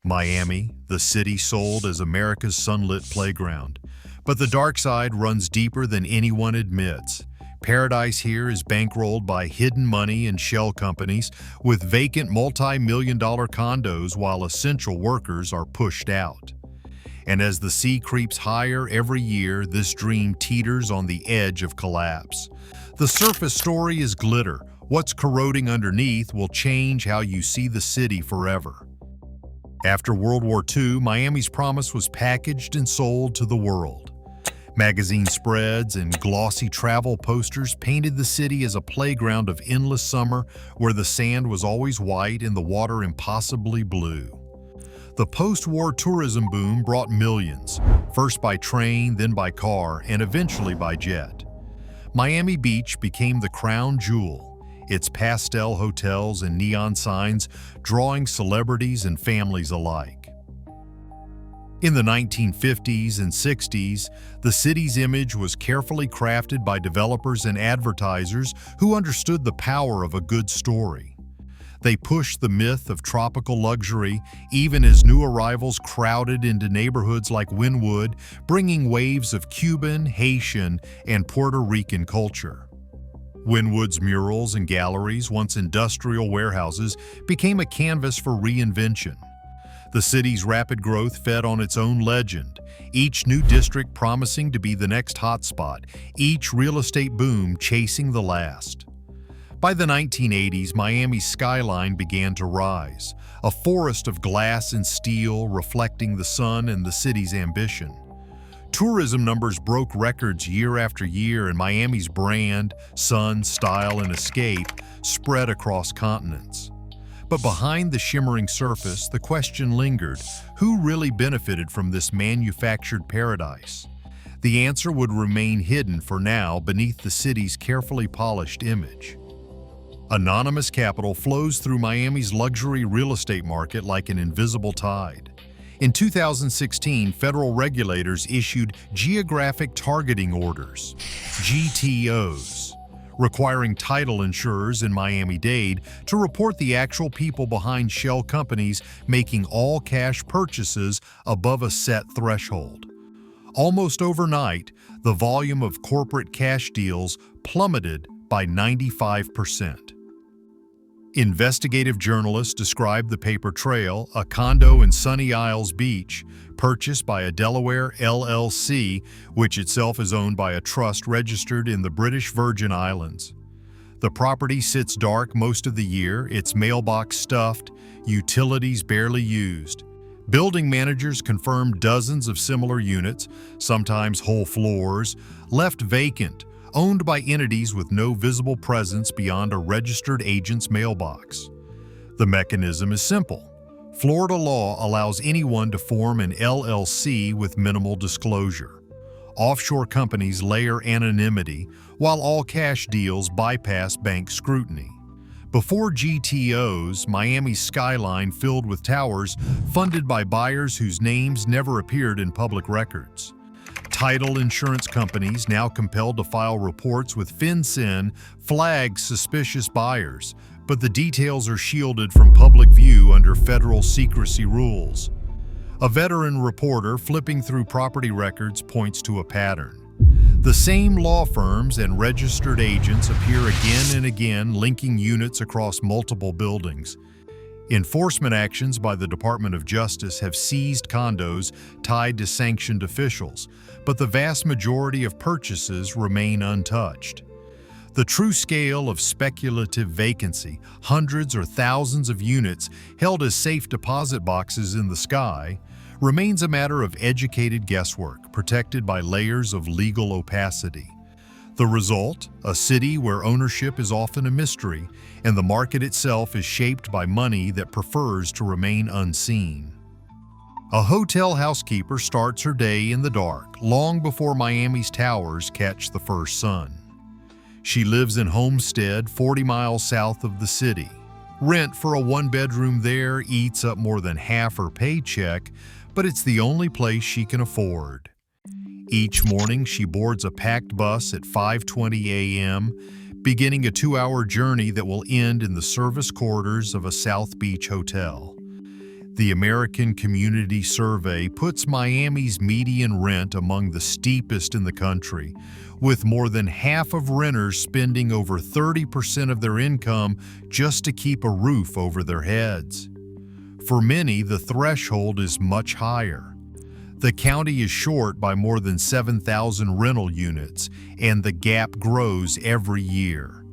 Miami, the city sold as America's sunlit playground. But the dark side runs deeper than anyone admits. Paradise here is bankrolled by hidden money and shell companies with vacant multi-million-dollar condos while essential workers are pushed out. And as the sea creeps higher every year, this dream teeters on the edge of collapse. The surface story is glitter. What's corroding underneath will change how you see the city forever. After World War II, Miami's promise was packaged and sold to the world. Magazine spreads and glossy travel posters painted the city as a playground of endless summer where the sand was always white and the water impossibly blue. The post-war tourism boom brought millions, first by train, then by car, and eventually by jet. Miami Beach became the crown jewel, its pastel hotels and neon signs drawing celebrities and families alike. In the 1950s and 60s, the city's image was carefully crafted by developers and advertisers who understood the power of a good story. They pushed the myth of tropical luxury even as new arrivals crowded into neighborhoods like Wynwood, bringing waves of Cuban, Haitian, and Puerto Rican culture. Wynwood's murals and galleries, once industrial warehouses, became a canvas for reinvention. The city's rapid growth fed on its own legend, each new district promising to be the next hotspot, each real estate boom chasing the last. By the 1980s, Miami's skyline began to rise, a forest of glass and steel reflecting the sun and the city's ambition. Tourism numbers broke records year after year, and Miami's brand, sun, style, and escape spread across continents. But behind the shimmering surface, the question lingered: who really benefited from this manufactured paradise? The answer would remain hidden for now beneath the city's carefully polished image. Anonymous capital flows through Miami's luxury real estate market like an invisible tide. In 2016, federal regulators issued Geographic Targeting Orders, GTOs, requiring title insurers in Miami-Dade to report the actual people behind shell companies making all-cash purchases above a set threshold. Almost overnight, the volume of corporate cash deals plummeted by 95%. Investigative journalists described the paper trail, a condo in Sunny Isles Beach, purchased by a Delaware LLC, which itself is owned by a trust registered in the British Virgin Islands. The property sits dark most of the year, its mailbox stuffed, utilities barely used. Building managers confirmed dozens of similar units, sometimes whole floors, left vacant, owned by entities with no visible presence beyond a registered agent's mailbox. The mechanism is simple. Florida law allows anyone to form an LLC with minimal disclosure. Offshore companies layer anonymity, while all-cash deals bypass bank scrutiny. Before GTOs, Miami's skyline filled with towers funded by buyers whose names never appeared in public records. Title insurance companies, now compelled to file reports with FinCEN, flag suspicious buyers, but the details are shielded from public view under federal secrecy rules. A veteran reporter flipping through property records points to a pattern. The same law firms and registered agents appear again and again, linking units across multiple buildings. Enforcement actions by the Department of Justice have seized condos tied to sanctioned officials, but the vast majority of purchases remain untouched. The true scale of speculative vacancy, hundreds or thousands of units held as safe deposit boxes in the sky, remains a matter of educated guesswork, protected by layers of legal opacity. The result, a city where ownership is often a mystery, and the market itself is shaped by money that prefers to remain unseen. A hotel housekeeper starts her day in the dark, long before Miami's towers catch the first sun. She lives in Homestead, 40 miles south of the city. Rent for a one-bedroom there eats up more than half her paycheck, but it's the only place she can afford. Each morning, she boards a packed bus at 5:20 a.m., beginning a 2-hour journey that will end in the service quarters of a South Beach hotel. The American Community Survey puts Miami's median rent among the steepest in the country, with more than half of renters spending over 30% of their income just to keep a roof over their heads. For many, the threshold is much higher. The county is short by more than 7,000 rental units, and the gap grows every year.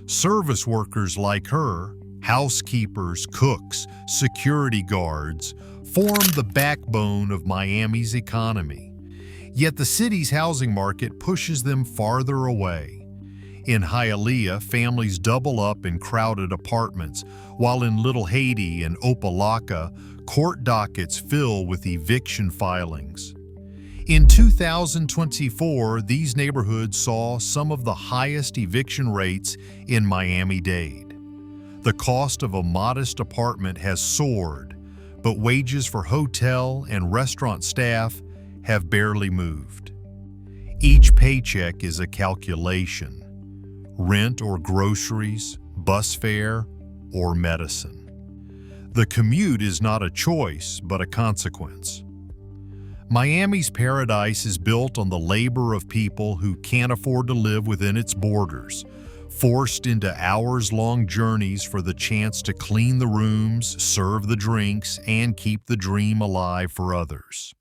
Service workers like her, housekeepers, cooks, security guards, form the backbone of Miami's economy. Yet the city's housing market pushes them farther away. In Hialeah, families double up in crowded apartments, while in Little Haiti and Opelika, court dockets fill with eviction filings. In 2024, these neighborhoods saw some of the highest eviction rates in Miami-Dade. The cost of a modest apartment has soared, but wages for hotel and restaurant staff have barely moved. Each paycheck is a calculation: rent or groceries, bus fare, or medicine. The commute is not a choice, but a consequence. Miami's paradise is built on the labor of people who can't afford to live within its borders, forced into hours-long journeys for the chance to clean the rooms, serve the drinks, and keep the dream alive for others.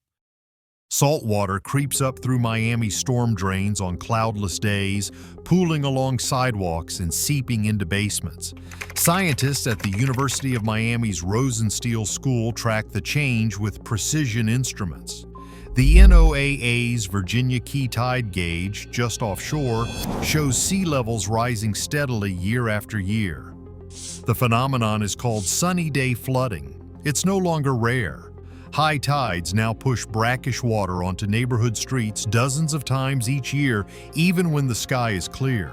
Salt water creeps up through Miami's storm drains on cloudless days, pooling along sidewalks and seeping into basements. Scientists at the University of Miami's Rosenstiel School track the change with precision instruments. The NOAA's Virginia Key Tide Gauge, just offshore, shows sea levels rising steadily year after year. The phenomenon is called sunny day flooding. It's no longer rare. High tides now push brackish water onto neighborhood streets dozens of times each year, even when the sky is clear.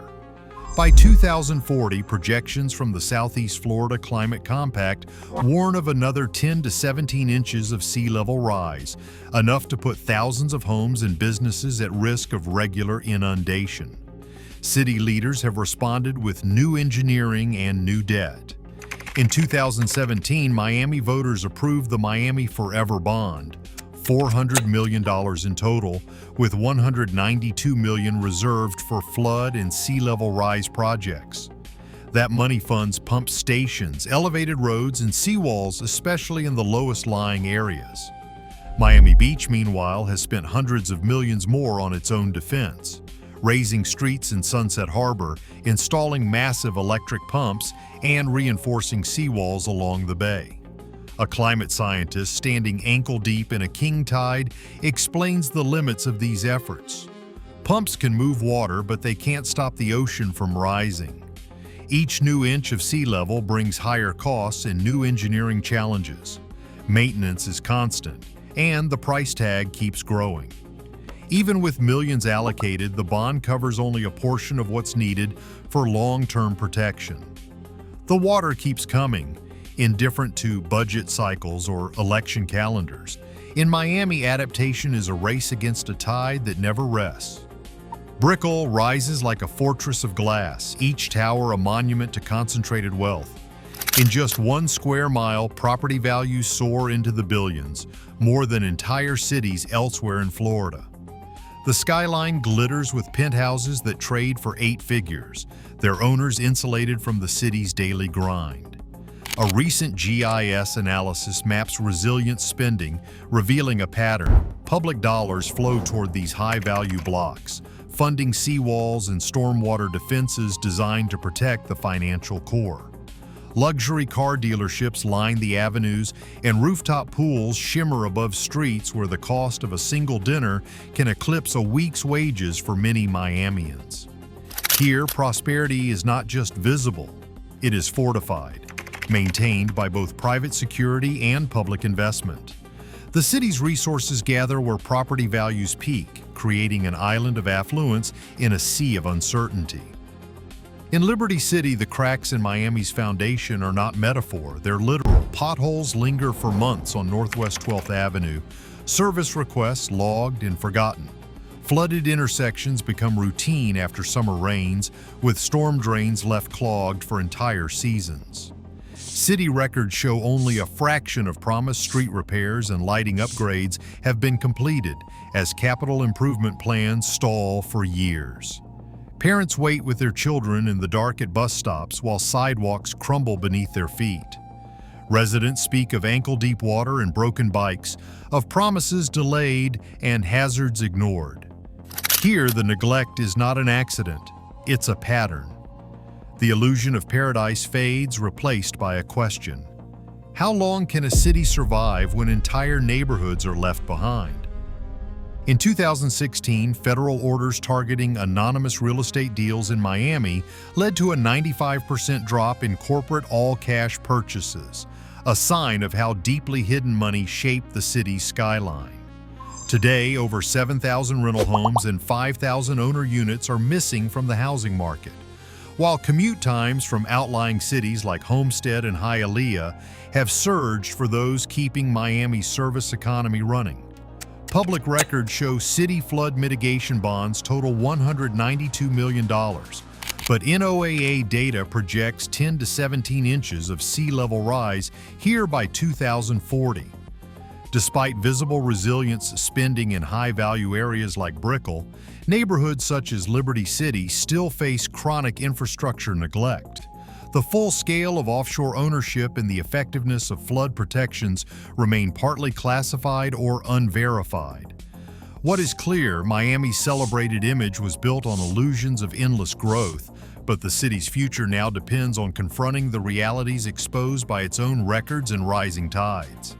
By 2040, projections from the Southeast Florida Climate Compact warn of another 10 to 17 inches of sea level rise, enough to put thousands of homes and businesses at risk of regular inundation. City leaders have responded with new engineering and new debt. In 2017, Miami voters approved the Miami Forever Bond, $400 million in total, with $192 million reserved for flood and sea level rise projects. That money funds pump stations, elevated roads, and seawalls, especially in the lowest lying areas. Miami Beach, meanwhile, has spent hundreds of millions more on its own defense, raising streets in Sunset Harbor, installing massive electric pumps, and reinforcing seawalls along the bay. A climate scientist standing ankle-deep in a king tide explains the limits of these efforts. Pumps can move water, but they can't stop the ocean from rising. Each new inch of sea level brings higher costs and new engineering challenges. Maintenance is constant, and the price tag keeps growing. Even with millions allocated, the bond covers only a portion of what's needed for long-term protection. The water keeps coming, indifferent to budget cycles or election calendars. In Miami, adaptation is a race against a tide that never rests. Brickell rises like a fortress of glass, each tower a monument to concentrated wealth. In just 1 square mile, property values soar into the billions, more than entire cities elsewhere in Florida. The skyline glitters with penthouses that trade for 8 figures, their owners insulated from the city's daily grind. A recent GIS analysis maps resilient spending, revealing a pattern. Public dollars flow toward these high-value blocks, funding seawalls and stormwater defenses designed to protect the financial core. Luxury car dealerships line the avenues, and rooftop pools shimmer above streets where the cost of a single dinner can eclipse a week's wages for many Miamians. Here, prosperity is not just visible, it is fortified, maintained by both private security and public investment. The city's resources gather where property values peak, creating an island of affluence in a sea of uncertainty. In Liberty City, the cracks in Miami's foundation are not metaphor, they're literal. Potholes linger for months on Northwest 12th Avenue, service requests logged and forgotten. Flooded intersections become routine after summer rains, with storm drains left clogged for entire seasons. City records show only a fraction of promised street repairs and lighting upgrades have been completed, as capital improvement plans stall for years. Parents wait with their children in the dark at bus stops while sidewalks crumble beneath their feet. Residents speak of ankle-deep water and broken bikes, of promises delayed and hazards ignored. Here, the neglect is not an accident, it's a pattern. The illusion of paradise fades, replaced by a question. How long can a city survive when entire neighborhoods are left behind? In 2016, federal orders targeting anonymous real estate deals in Miami led to a 95% drop in corporate all-cash purchases, a sign of how deeply hidden money shaped the city's skyline. Today, over 7,000 rental homes and 5,000 owner units are missing from the housing market, while commute times from outlying cities like Homestead and Hialeah have surged for those keeping Miami's service economy running. Public records show city flood mitigation bonds total $192 million, but NOAA data projects 10 to 17 inches of sea level rise here by 2040. Despite visible resilience spending in high-value areas like Brickell, neighborhoods such as Liberty City still face chronic infrastructure neglect. The full scale of offshore ownership and the effectiveness of flood protections remain partly classified or unverified. What is clear, Miami's celebrated image was built on illusions of endless growth, but the city's future now depends on confronting the realities exposed by its own records and rising tides.